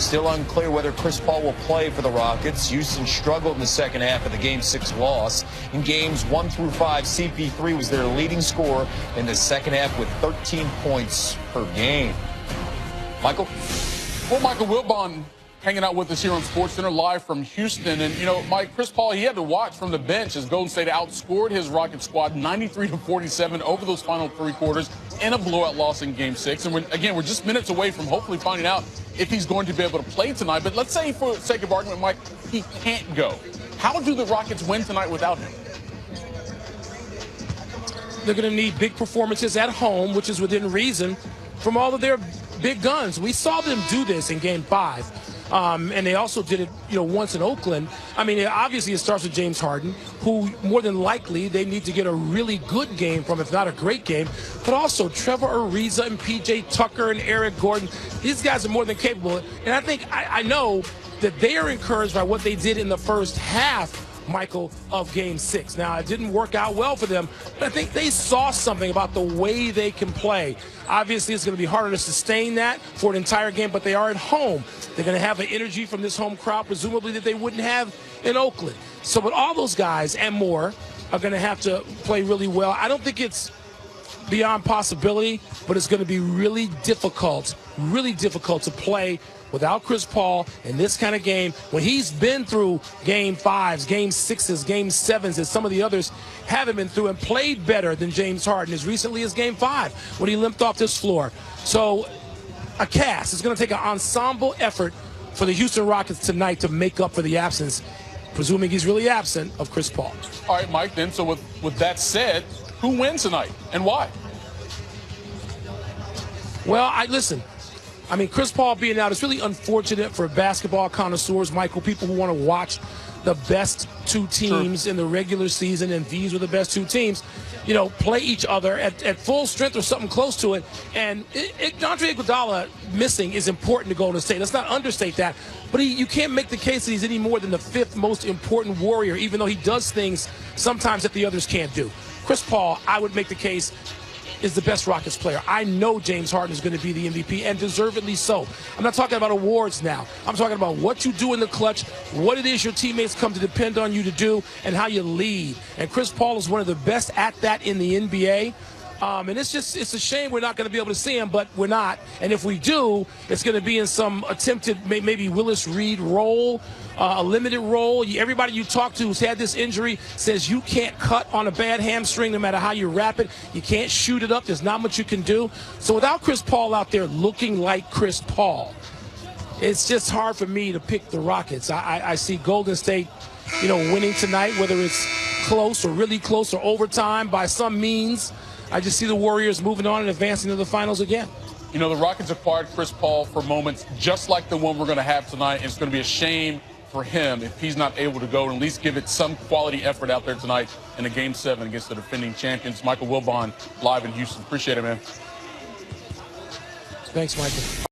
Still unclear whether Chris Paul will play for the Rockets. Houston struggled in the second half of the Game 6 loss. In games 1 through 5, CP3 was their leading scorer in the second half with 13 points per game. Michael? Well, Micheal Wilbon hanging out with us here on SportsCenter live from Houston. And, you know, Mike, Chris Paul, he had to watch from the bench as Golden State outscored his Rocket squad 93-47 over those final 3 quarters in a blowout loss in Game 6. And, we're just minutes away from hopefully finding out if he's going to be able to play tonight. But let's say, for the sake of argument, Mike, he can't go. How do the Rockets win tonight without him? They're going to need big performances at home, which is within reason, from all of their big guns. We saw them do this in Game 5. And they also did it, once in Oakland. I mean, obviously it starts with James Harden, who more than likely they need to get a really good game from, if not a great game. But also Trevor Ariza and P.J. Tucker and Eric Gordon. These guys are more than capable. And I think I know that they are encouraged by what they did in the first half, Michael, of Game 6. Now, it didn't work out well for them, but I think they saw something about the way they can play. Obviously, it's going to be harder to sustain that for an entire game, but they are at home. They're going to have an energy from this home crowd, presumably, that they wouldn't have in Oakland. So, but all those guys and more are going to have to play really well. I don't think it's beyond possibility, but it's going to be really difficult to play without Chris Paul in this kind of game when he's been through Game 5s, Game 6s, Game 7s, as some of the others haven't been through, and played better than James Harden as recently as Game 5 when he limped off this floor. So a cast is going to take an ensemble effort for the Houston Rockets tonight to make up for the absence, presuming he's really absent, of Chris Paul. All right, Mike, then, so with that said, who wins tonight and why? Well, listen. I mean, Chris Paul being out is really unfortunate for basketball connoisseurs, Michael, people who want to watch the best 2 teams in the regular season, and these were the best 2 teams, play each other at full strength or something close to it. And Andre Iguodala missing is important to Golden State. Let's not understate that. But you can't make the case that he's any more than the 5th most important Warrior, even though he does things sometimes that the others can't do. Chris Paul, I would make the case, is the best Rockets player. I know James Harden is going to be the MVP, and deservedly so. I'm not talking about awards now. I'm talking about what you do in the clutch, what it is your teammates come to depend on you to do, and how you lead. And Chris Paul is one of the best at that in the NBA. And it's a shame we're not going to be able to see him, but we're not. And if we do, it's going to be in some attempted maybe Willis Reed role, a limited role. Everybody you talk to who's had this injury says you can't cut on a bad hamstring no matter how you wrap it. You can't shoot it up. There's not much you can do. So without Chris Paul out there looking like Chris Paul, it's just hard for me to pick the Rockets. I see Golden State, winning tonight, whether it's close or really close or overtime by some means. I just see the Warriors moving on and advancing to the finals again. The Rockets acquired Chris Paul for moments just like the one we're going to have tonight. And it's going to be a shame for him if he's not able to go and at least give it some quality effort out there tonight in a Game 7 against the defending champions. Micheal Wilbon live in Houston. Appreciate it, man. Thanks, Michael.